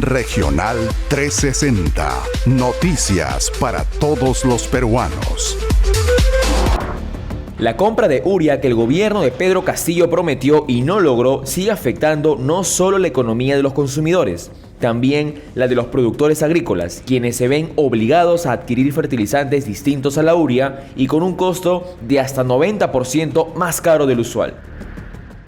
Regional 360. Noticias para todos los peruanos. La compra de urea que el gobierno de Pedro Castillo prometió y no logró sigue afectando no solo la economía de los consumidores, también la de los productores agrícolas, quienes se ven obligados a adquirir fertilizantes distintos a la urea y con un costo de hasta 90% más caro del usual.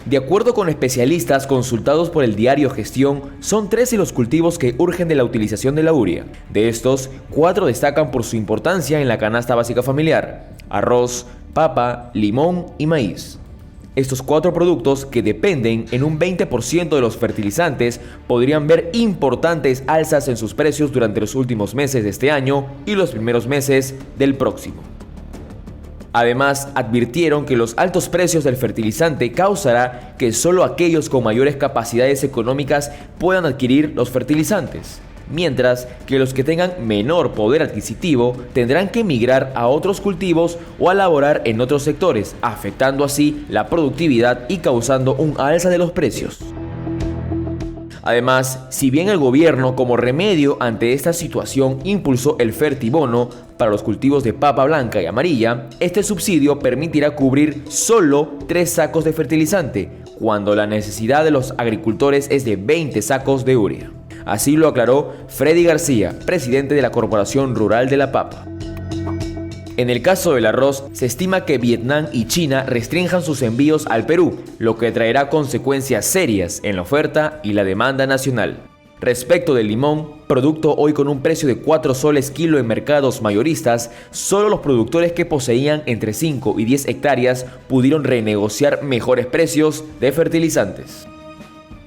De acuerdo con especialistas consultados por el diario Gestión, son 13 los cultivos que urgen de la utilización de la urea. De estos, 4 destacan por su importancia en la canasta básica familiar: arroz, papa, limón y maíz. Estos 4 productos, que dependen en un 20% de los fertilizantes, podrían ver importantes alzas en sus precios durante los últimos meses de este año y los primeros meses del próximo. Además, advirtieron que los altos precios del fertilizante causará que solo aquellos con mayores capacidades económicas puedan adquirir los fertilizantes, mientras que los que tengan menor poder adquisitivo tendrán que migrar a otros cultivos o a laborar en otros sectores, afectando así la productividad y causando un alza de los precios. Además, si bien el gobierno, como remedio ante esta situación, impulsó el Fertibono para los cultivos de papa blanca y amarilla, este subsidio permitirá cubrir solo 3 sacos de fertilizante, cuando la necesidad de los agricultores es de 20 sacos de urea. Así lo aclaró Freddy García, presidente de la Corporación Rural de la Papa. En el caso del arroz, se estima que Vietnam y China restrinjan sus envíos al Perú, lo que traerá consecuencias serias en la oferta y la demanda nacional. Respecto del limón, producto hoy con un precio de 4 soles kilo en mercados mayoristas, solo los productores que poseían entre 5 y 10 hectáreas pudieron renegociar mejores precios de fertilizantes.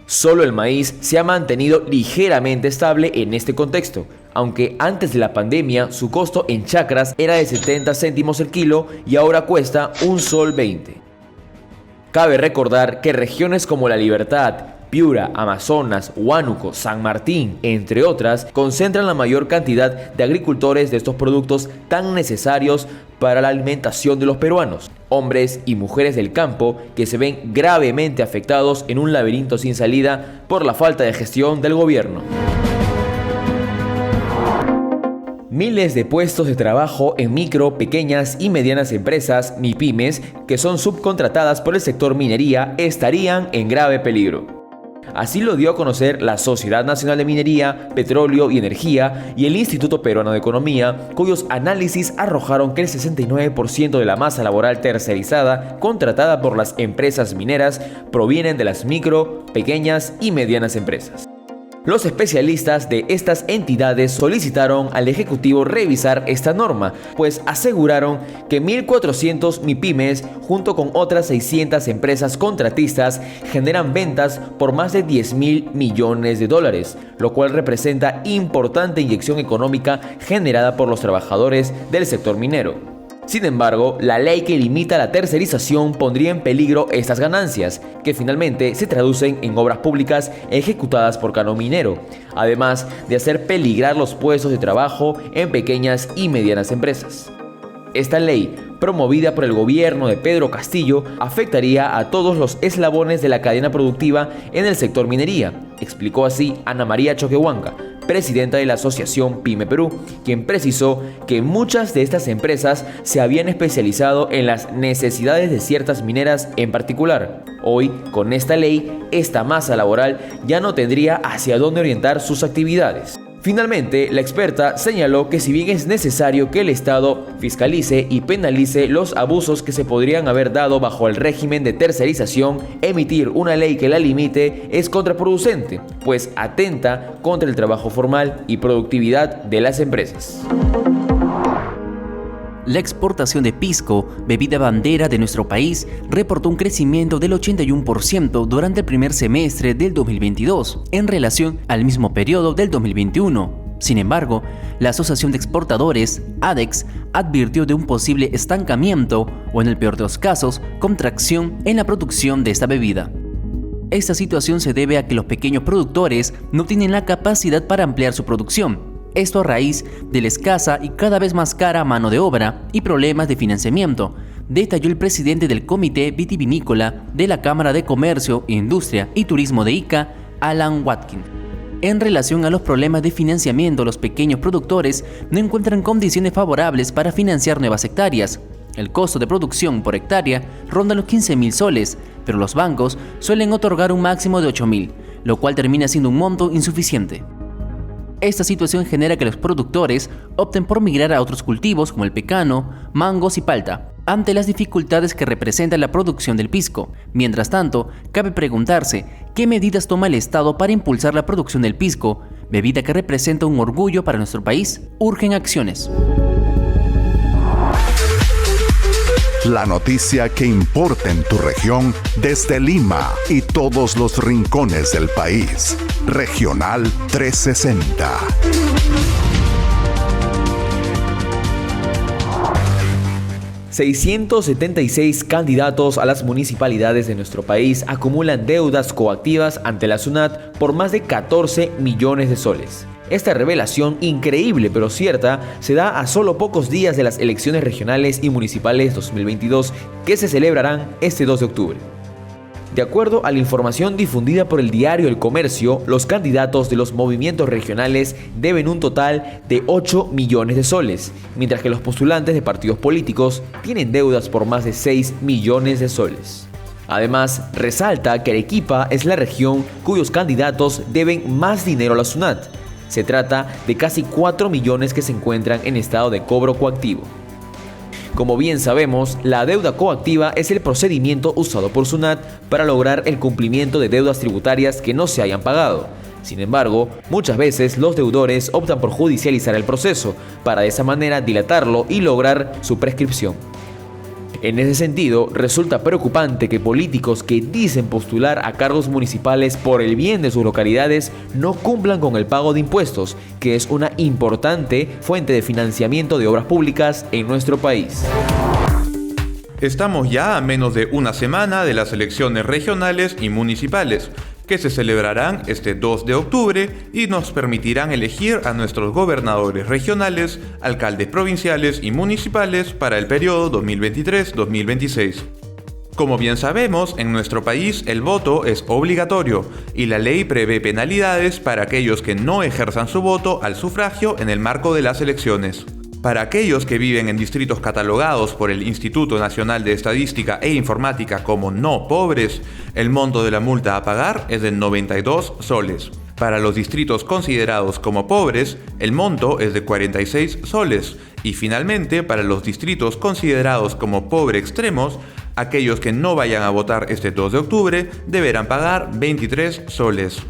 Solo el maíz se ha mantenido ligeramente estable en este contexto, aunque antes de la pandemia su costo en chacras era de 70 céntimos el kilo y ahora cuesta 1 sol 20. Cabe recordar que regiones como La Libertad, Piura, Amazonas, Huánuco, San Martín, entre otras, concentran la mayor cantidad de agricultores de estos productos tan necesarios para la alimentación de los peruanos, hombres y mujeres del campo que se ven gravemente afectados en un laberinto sin salida por la falta de gestión del gobierno. Miles de puestos de trabajo en micro, pequeñas y medianas empresas, MIPYMES, que son subcontratadas por el sector minería, estarían en grave peligro. Así lo dio a conocer la Sociedad Nacional de Minería, Petróleo y Energía y el Instituto Peruano de Economía, cuyos análisis arrojaron que el 69% de la masa laboral tercerizada contratada por las empresas mineras provienen de las micro, pequeñas y medianas empresas. Los especialistas de estas entidades solicitaron al Ejecutivo revisar esta norma, pues aseguraron que 1.400 MIPYMES, junto con otras 600 empresas contratistas, generan ventas por más de $10.000 millones, lo cual representa importante inyección económica generada por los trabajadores del sector minero. Sin embargo, la ley que limita la tercerización pondría en peligro estas ganancias, que finalmente se traducen en obras públicas ejecutadas por Canon Minero, además de hacer peligrar los puestos de trabajo en pequeñas y medianas empresas. Esta ley, promovida por el gobierno de Pedro Castillo, afectaría a todos los eslabones de la cadena productiva en el sector minería, explicó así Ana María Choquehuanca, presidenta de la asociación PYME Perú, quien precisó que muchas de estas empresas se habían especializado en las necesidades de ciertas mineras en particular. Hoy, con esta ley, esta masa laboral ya no tendría hacia dónde orientar sus actividades. Finalmente, la experta señaló que si bien es necesario que el Estado fiscalice y penalice los abusos que se podrían haber dado bajo el régimen de tercerización, emitir una ley que la limite es contraproducente, pues atenta contra el trabajo formal y productividad de las empresas. La exportación de pisco, bebida bandera de nuestro país, reportó un crecimiento del 81% durante el primer semestre del 2022 en relación al mismo periodo del 2021. Sin embargo, la Asociación de Exportadores, ADEX, advirtió de un posible estancamiento o, en el peor de los casos, contracción en la producción de esta bebida. Esta situación se debe a que los pequeños productores no tienen la capacidad para ampliar su producción. Esto a raíz de la escasa y cada vez más cara mano de obra y problemas de financiamiento, detalló el presidente del Comité Vitivinícola de la Cámara de Comercio, Industria y Turismo de Ica, Alan Watkins. En relación a los problemas de financiamiento, los pequeños productores no encuentran condiciones favorables para financiar nuevas hectáreas. El costo de producción por hectárea ronda los 15.000 soles, pero los bancos suelen otorgar un máximo de 8.000, lo cual termina siendo un monto insuficiente. Esta situación genera que los productores opten por migrar a otros cultivos como el pecano, mangos y palta, ante las dificultades que representa la producción del pisco. Mientras tanto, cabe preguntarse qué medidas toma el Estado para impulsar la producción del pisco, bebida que representa un orgullo para nuestro país. Urgen acciones. La noticia que importa en tu región desde Lima y todos los rincones del país. Regional 360. ...676 candidatos a las municipalidades de nuestro país acumulan deudas coactivas ante la SUNAT por más de 14 millones de soles. Esta revelación, increíble pero cierta, se da a solo pocos días de las elecciones regionales y municipales 2022 que se celebrarán este 2 de octubre. De acuerdo a la información difundida por el diario El Comercio, los candidatos de los movimientos regionales deben un total de 8 millones de soles, mientras que los postulantes de partidos políticos tienen deudas por más de 6 millones de soles. Además, resalta que Arequipa es la región cuyos candidatos deben más dinero a la SUNAT. Se trata de casi 4 millones que se encuentran en estado de cobro coactivo. Como bien sabemos, la deuda coactiva es el procedimiento usado por SUNAT para lograr el cumplimiento de deudas tributarias que no se hayan pagado. Sin embargo, muchas veces los deudores optan por judicializar el proceso, para de esa manera dilatarlo y lograr su prescripción. En ese sentido, resulta preocupante que políticos que dicen postular a cargos municipales por el bien de sus localidades no cumplan con el pago de impuestos, que es una importante fuente de financiamiento de obras públicas en nuestro país. Estamos ya a menos de una semana de las elecciones regionales y municipales, que se celebrarán este 2 de octubre y nos permitirán elegir a nuestros gobernadores regionales, alcaldes provinciales y municipales para el periodo 2023-2026. Como bien sabemos, en nuestro país el voto es obligatorio y la ley prevé penalidades para aquellos que no ejerzan su voto al sufragio en el marco de las elecciones. Para aquellos que viven en distritos catalogados por el Instituto Nacional de Estadística e Informática como no pobres, el monto de la multa a pagar es de 92 soles. Para los distritos considerados como pobres, el monto es de 46 soles. Y finalmente, para los distritos considerados como pobre extremos, aquellos que no vayan a votar este 2 de octubre deberán pagar 23 soles.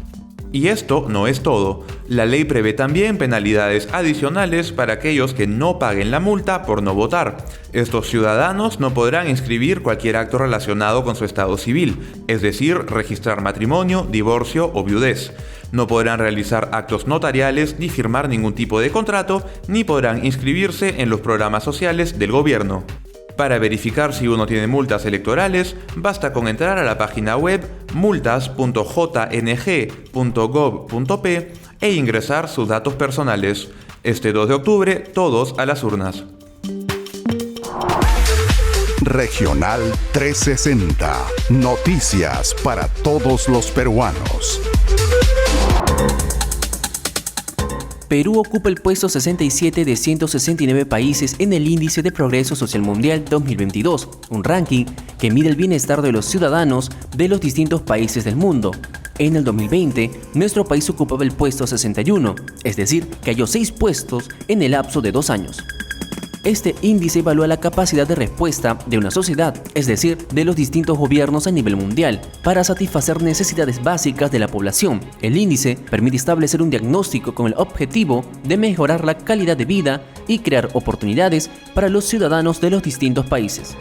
Y esto no es todo. La ley prevé también penalidades adicionales para aquellos que no paguen la multa por no votar. Estos ciudadanos no podrán inscribir cualquier acto relacionado con su estado civil, es decir, registrar matrimonio, divorcio o viudez. No podrán realizar actos notariales ni firmar ningún tipo de contrato, ni podrán inscribirse en los programas sociales del gobierno. Para verificar si uno tiene multas electorales, basta con entrar a la página web multas.jng.gov.p e ingresar sus datos personales. Este 2 de octubre, todos a las urnas. Regional 360. Noticias para todos los peruanos. Perú ocupa el puesto 67 de 169 países en el Índice de Progreso Social Mundial 2022, un ranking que mide el bienestar de los ciudadanos de los distintos países del mundo. En el 2020, nuestro país ocupaba el puesto 61, es decir, cayó 6 puestos en el lapso de 2 años. Este índice evalúa la capacidad de respuesta de una sociedad, es decir, de los distintos gobiernos a nivel mundial, para satisfacer necesidades básicas de la población. El índice permite establecer un diagnóstico con el objetivo de mejorar la calidad de vida y crear oportunidades para los ciudadanos de los distintos países.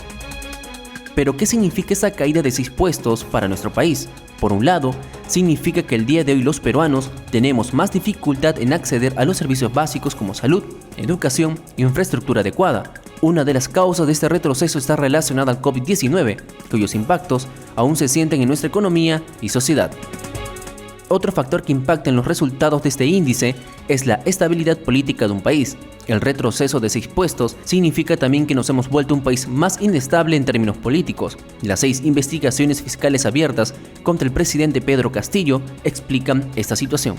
Pero, ¿qué significa esa caída de 6 puestos para nuestro país? Por un lado, significa que el día de hoy los peruanos tenemos más dificultad en acceder a los servicios básicos como salud, educación e infraestructura adecuada. Una de las causas de este retroceso está relacionada al COVID-19, cuyos impactos aún se sienten en nuestra economía y sociedad. Otro factor que impacta en los resultados de este índice es la estabilidad política de un país. El retroceso de 6 puestos significa también que nos hemos vuelto un país más inestable en términos políticos. Las 6 investigaciones fiscales abiertas contra el presidente Pedro Castillo explican esta situación.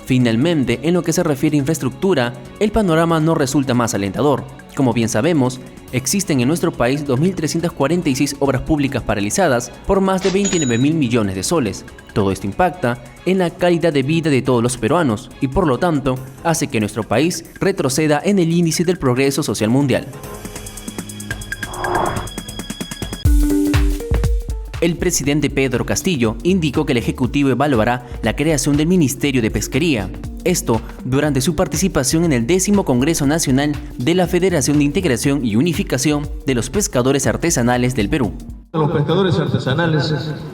Finalmente, en lo que se refiere a infraestructura, el panorama no resulta más alentador. Como bien sabemos, existen en nuestro país 2.346 obras públicas paralizadas por más de 29.000 millones de soles. Todo esto impacta en la calidad de vida de todos los peruanos y por lo tanto hace que nuestro país retroceda en el índice del progreso social mundial. El presidente Pedro Castillo indicó que el Ejecutivo evaluará la creación del Ministerio de Pesquería. Esto durante su participación en el 10º Congreso Nacional de la Federación de Integración y Unificación de los Pescadores Artesanales del Perú. Los pescadores artesanales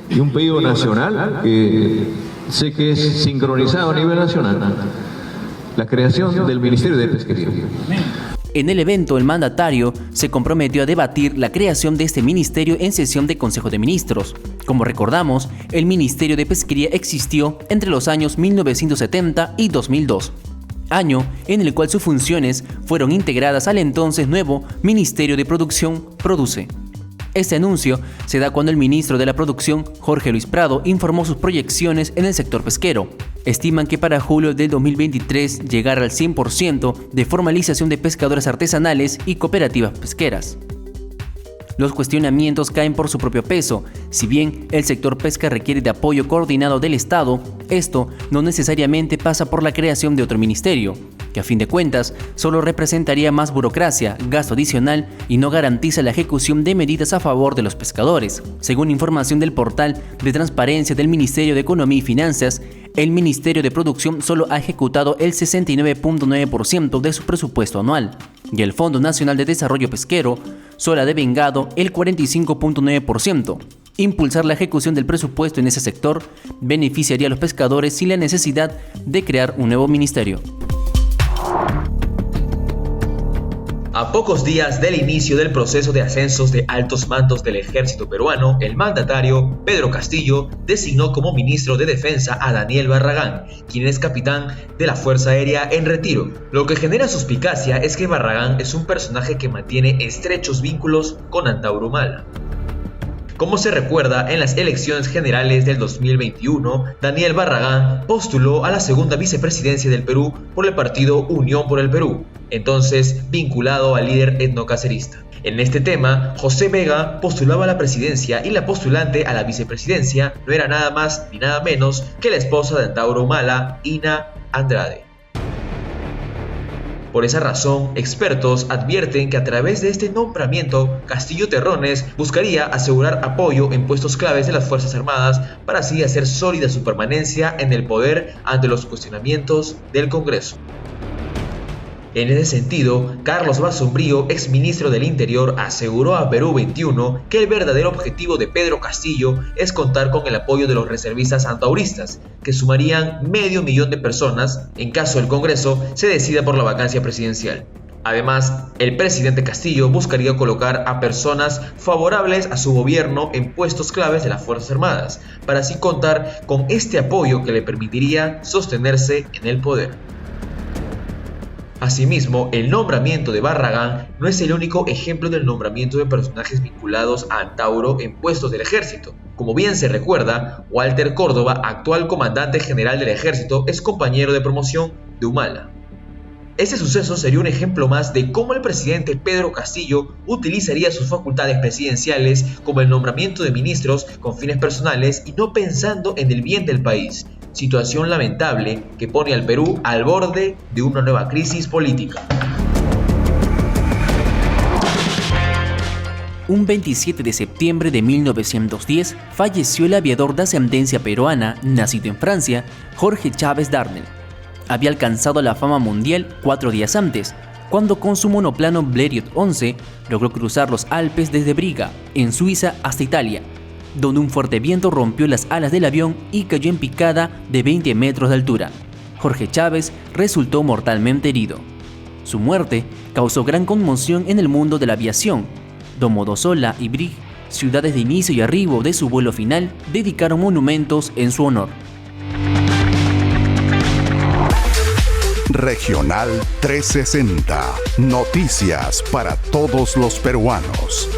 y un pedido nacional que sé que es sincronizado a nivel nacional, la creación del Ministerio de Pesquería. En el evento, el mandatario se comprometió a debatir la creación de este ministerio en sesión de Consejo de Ministros. Como recordamos, el Ministerio de Pesquería existió entre los años 1970 y 2002, año en el cual sus funciones fueron integradas al entonces nuevo Ministerio de Producción, Produce. Este anuncio se da cuando el ministro de la Producción, Jorge Luis Prado, informó sus proyecciones en el sector pesquero. Estiman que para julio del 2023 llegará al 100% de formalización de pescadores artesanales y cooperativas pesqueras. Los cuestionamientos caen por su propio peso. Si bien el sector pesca requiere de apoyo coordinado del Estado, esto no necesariamente pasa por la creación de otro ministerio, que a fin de cuentas solo representaría más burocracia, gasto adicional y no garantiza la ejecución de medidas a favor de los pescadores. Según información del portal de transparencia del Ministerio de Economía y Finanzas, el Ministerio de Producción solo ha ejecutado el 69.9% de su presupuesto anual y el Fondo Nacional de Desarrollo Pesquero solo ha devengado el 45.9%. Impulsar la ejecución del presupuesto en ese sector beneficiaría a los pescadores sin la necesidad de crear un nuevo ministerio. A pocos días del inicio del proceso de ascensos de altos mandos del ejército peruano, el mandatario Pedro Castillo designó como ministro de Defensa a Daniel Barragán, quien es capitán de la Fuerza Aérea en retiro. Lo que genera suspicacia es que Barragán es un personaje que mantiene estrechos vínculos con Antauro Humala. Como se recuerda, en las elecciones generales del 2021, Daniel Barragán postuló a la segunda vicepresidencia del Perú por el partido Unión por el Perú, entonces vinculado al líder etnocacerista. En este tema, José Vega postulaba a la presidencia y la postulante a la vicepresidencia no era nada más ni nada menos que la esposa de Antauro Humala, Ina Andrade. Por esa razón, expertos advierten que a través de este nombramiento, Castillo Terrones buscaría asegurar apoyo en puestos claves de las Fuerzas Armadas para así hacer sólida su permanencia en el poder ante los cuestionamientos del Congreso. En ese sentido, Carlos Basombrío, exministro del Interior, aseguró a Perú 21 que el verdadero objetivo de Pedro Castillo es contar con el apoyo de los reservistas antauristas, que sumarían 500.000 de personas en caso el Congreso se decida por la vacancia presidencial. Además, el presidente Castillo buscaría colocar a personas favorables a su gobierno en puestos claves de las Fuerzas Armadas, para así contar con este apoyo que le permitiría sostenerse en el poder. Asimismo, el nombramiento de Barragán no es el único ejemplo del nombramiento de personajes vinculados a Antauro en puestos del ejército. Como bien se recuerda, Walter Córdoba, actual comandante general del ejército, es compañero de promoción de Humala. Este suceso sería un ejemplo más de cómo el presidente Pedro Castillo utilizaría sus facultades presidenciales como el nombramiento de ministros con fines personales y no pensando en el bien del país. Situación lamentable que pone al Perú al borde de una nueva crisis política. Un 27 de septiembre de 1910 falleció el aviador de ascendencia peruana, nacido en Francia, Jorge Chávez Darnell. Había alcanzado la fama mundial 4 días antes, cuando con su monoplano Blériot 11 logró cruzar los Alpes desde Briga, en Suiza, hasta Italia, donde un fuerte viento rompió las alas del avión y cayó en picada de 20 metros de altura. Jorge Chávez resultó mortalmente herido. Su muerte causó gran conmoción en el mundo de la aviación. Domodossola y Brig, ciudades de inicio y arribo de su vuelo final, dedicaron monumentos en su honor. Regional 360. Noticias para todos los peruanos.